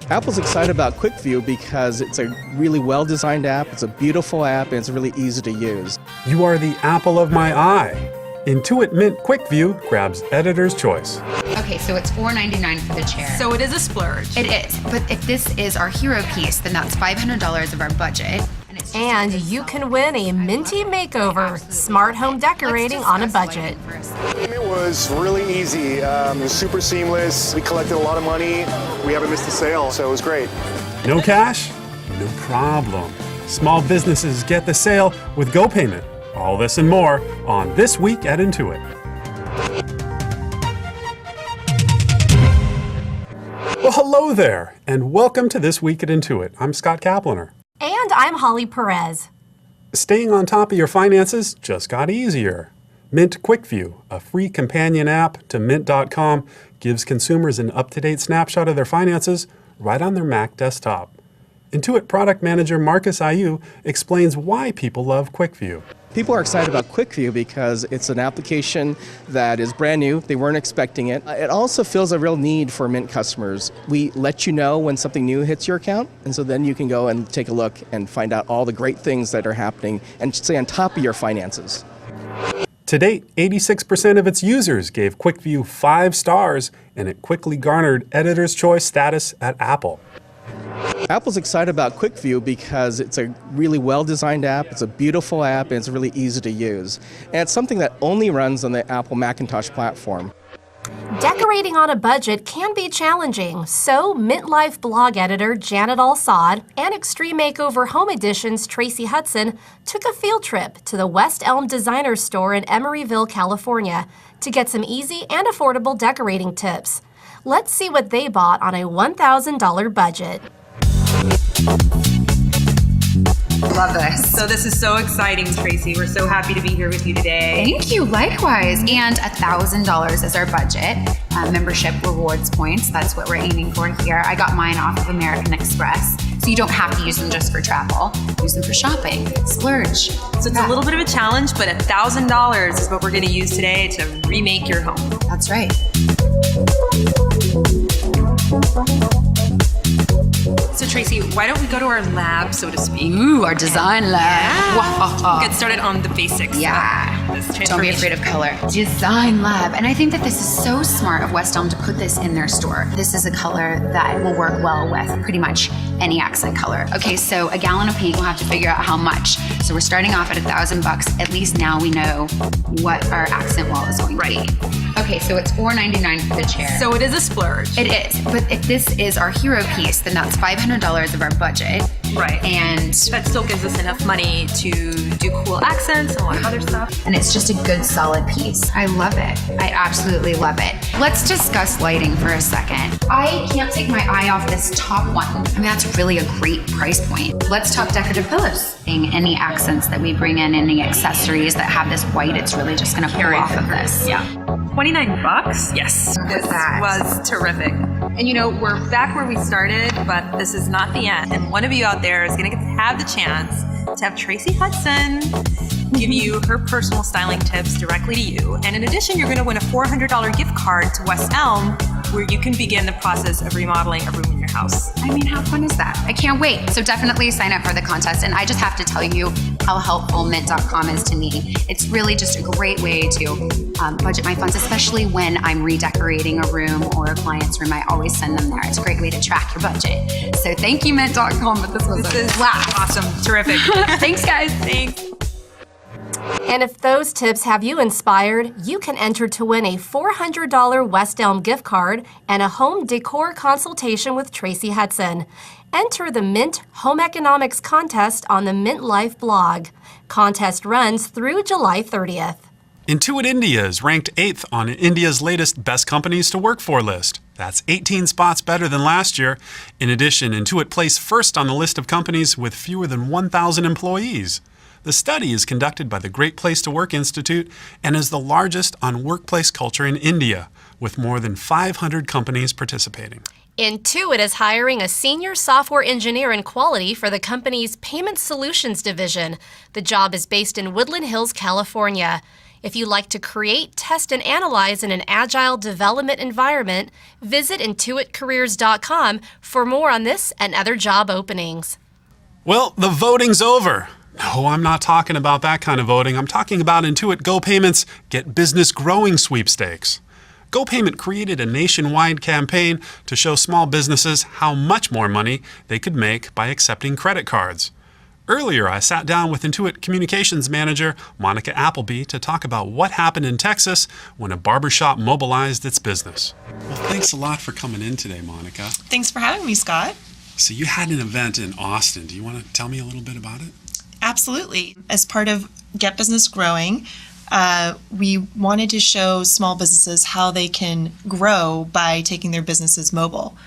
Apple's excited about QuickView because it's a really well-designed app, it's a beautiful app, and it's really easy to use. You are the apple of my eye. Intuit Mint QuickView grabs editor's choice. Okay, so it's $4.99 for the chair. So it is a splurge. It is, but if this is our hero piece, then that's $500 of our budget. And you can win a minty makeover, smart home decorating on a budget. It was really easy. It was super seamless. We collected a lot of money. We haven't missed a sale, so it was great. No cash? No problem. Small businesses get the sale with GoPayment. All this and more on This Week at Intuit. Well, hello there, and welcome to This Week at Intuit. I'm Scott Caplener. And I'm Holly Perez. Staying on top of your finances just got easier. Mint QuickView, a free companion app to Mint.com, gives consumers an up-to-date snapshot of their finances right on their Mac desktop. Intuit product manager Marcus Ayu explains why people love QuickView. People are excited about QuickView because it's an application that is brand new. They weren't expecting it. It also fills a real need for Mint customers. We let you know when something new hits your account, and so then you can go and take a look and find out all the great things that are happening and stay on top of your finances. To date, 86% of its users gave QuickView 5 stars, and it quickly garnered Editor's Choice status at Apple. Apple's excited about QuickView because it's a really well-designed app, it's a beautiful app, and it's really easy to use. And it's something that only runs on the Apple Macintosh platform. Decorating on a budget can be challenging, so Mint Life blog editor Janet Al-Saad and Extreme Makeover Home Edition's Tracy Hudson took a field trip to the West Elm Designer Store in Emeryville, California, to get some easy and affordable decorating tips. Let's see what they bought on a $1,000 budget. Love this. So this is so exciting, Tracy. We're so happy to be here with you today. Thank you, likewise. And $1,000 is our budget. Membership rewards points, that's what we're aiming for here. I got mine off of American Express. So you don't have to use them just for travel. Use them for shopping, splurge. So it's a little bit of a challenge, but $1,000 is what we're gonna use today to remake your home. That's right. So Tracy, why don't we go to our lab, so to speak? Ooh, our design lab. We'll get started on the basics. Yeah. Don't be afraid of color. Design lab. And I think that this is so smart of West Elm to put this in their store. This is a color that will work well with pretty much any accent color. Okay, so a gallon of paint, we'll have to figure out how much. So we're starting off at $1,000. At least now we know what our accent wall is going to be. Okay, so it's $4.99 for the chair. So it is a splurge. It is, but if this is our hero piece, then that's $500 of our budget. Right. And that still gives us enough money to do cool accents and a lot of other stuff. And it's just a good solid piece. I love it. I absolutely love it. Let's discuss lighting for a second. I can't take my eye off this top one. I mean, that's really a great price point. Let's talk decorative pillows. Any accents that we bring in, any accessories that have this white, it's really just gonna pull off of this. Yeah. $29? Yes. This was terrific. And you know, we're back where we started, but this is not the end. And one of you out there is going to get to have the chance to have Tracy Hudson give you her personal styling tips directly to you. And in addition, you're going to win a $400 gift card to West Elm, where you can begin the process of remodeling a room in your house. I mean, how fun is that? I can't wait. So definitely sign up for the contest. And I just have to tell you how helpful Mint.com is to me. It's really just a great way to budget my funds, especially when I'm redecorating a room or a client's room. I always send them there. It's a great way to track your budget. So thank you, Mint.com. But this was a blast. Awesome. Terrific. Thanks, guys. Thanks. And if those tips have you inspired, you can enter to win a $400 West Elm gift card and a home decor consultation with Tracy Hudson. Enter the Mint Home Economics Contest on the Mint Life blog. Contest runs through July 30th. Intuit India is ranked 8th on India's latest Best Companies to Work For list. That's 18 spots better than last year. In addition, Intuit placed first on the list of companies with fewer than 1,000 employees. The study is conducted by the Great Place to Work Institute and is the largest on workplace culture in India, with more than 500 companies participating. Intuit is hiring a senior software engineer in quality for the company's Payment Solutions division. The job is based in Woodland Hills, California. If you like to create, test, and analyze in an agile development environment, visit intuitcareers.com for more on this and other job openings. Well, the voting's over. No, I'm not talking about that kind of voting. I'm talking about Intuit GoPayment's Get Business Growing sweepstakes. GoPayment created a nationwide campaign to show small businesses how much more money they could make by accepting credit cards. Earlier, I sat down with Intuit Communications Manager Monica Appleby to talk about what happened in Texas when a barbershop mobilized its business. Well, thanks a lot for coming in today, Monica. Thanks for having me, Scott. So you had an event in Austin. Do you want to tell me a little bit about it? Absolutely. As part of Get Business Growing, we wanted to show small businesses how they can grow by taking their businesses mobile.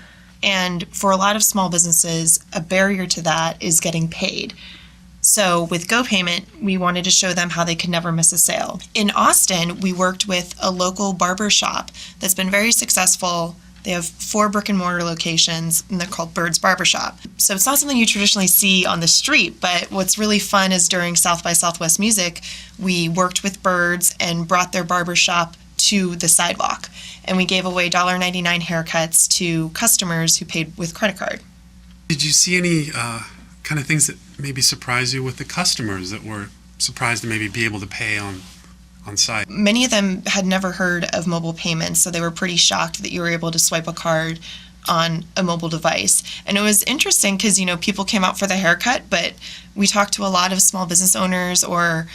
And for a lot of small businesses, a barrier to that is getting paid. So with GoPayment, we wanted to show them how they could never miss a sale. In Austin, we worked with a local barber shop that's been very successful. They have 4 brick and mortar locations, and they're called Bird's Barbershop. So it's not something you traditionally see on the street, but what's really fun is during South by Southwest Music, we worked with Birds and brought their barbershop to the sidewalk. And we gave away $1.99 haircuts to customers who paid with credit card. Did you see any kind of things that maybe surprised you with the customers that were surprised to maybe be able to pay on site? Many of them had never heard of mobile payments, so they were pretty shocked that you were able to swipe a card on a mobile device. And it was interesting because, people came out for the haircut, but we talked to a lot of small business owners or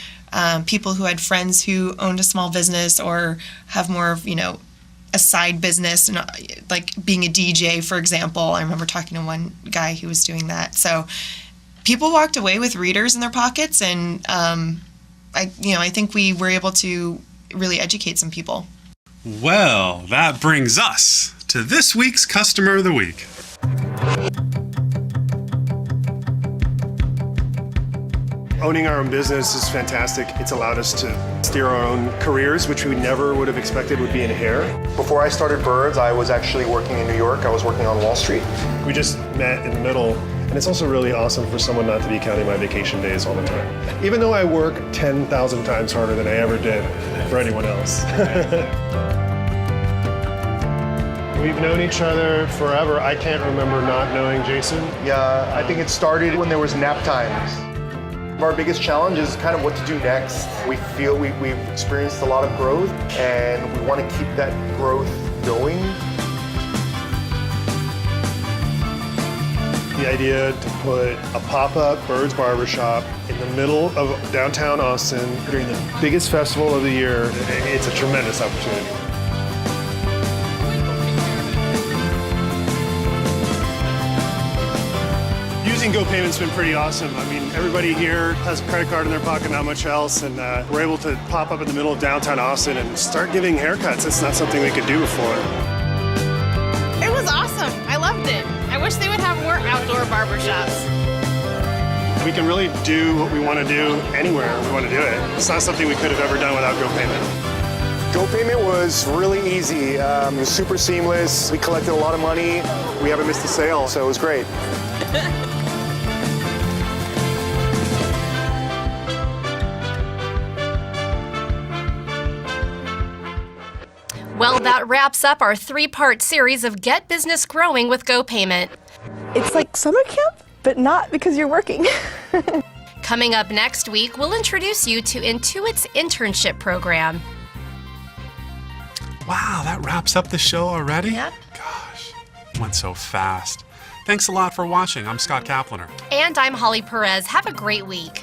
people who had friends who owned a small business or have more of, a side business, and like being a DJ, for example. I remember talking to one guy who was doing that. So people walked away with readers in their pockets, and I think we were able to really educate some people. Well, that brings us to this week's Customer of the Week. Owning our own business is fantastic. It's allowed us to steer our own careers, which we never would have expected would be in hair. Before I started Birds, I was actually working in New York. I was working on Wall Street. We just met in the middle, and it's also really awesome for someone not to be counting my vacation days all the time. Even though I work 10,000 times harder than I ever did for anyone else. We've known each other forever. I can't remember not knowing Jason. Yeah, I think it started when there was nap times. Our biggest challenge is kind of what to do next. We feel we've experienced a lot of growth, and we want to keep that growth going. The idea to put a pop-up Birds Barbershop in the middle of downtown Austin during the biggest festival of the year, it's a tremendous opportunity. Using GoPayment's been pretty awesome. I mean, everybody here has a credit card in their pocket, not much else, and we're able to pop up in the middle of downtown Austin and start giving haircuts. It's not something we could do before. It was awesome. I loved it. I wish they would have more outdoor barbershops. We can really do what we want to do anywhere we want to do it. It's not something we could have ever done without GoPayment. GoPayment was really easy. It was super seamless. We collected a lot of money. We haven't missed a sale, so it was great. Well, that wraps up our 3-part series of Get Business Growing with GoPayment. It's like summer camp, but not because you're working. Coming up next week, we'll introduce you to Intuit's internship program. Wow, that wraps up the show already? Yep. Gosh, it went so fast. Thanks a lot for watching. I'm Scott Caplener. And I'm Holly Perez. Have a great week.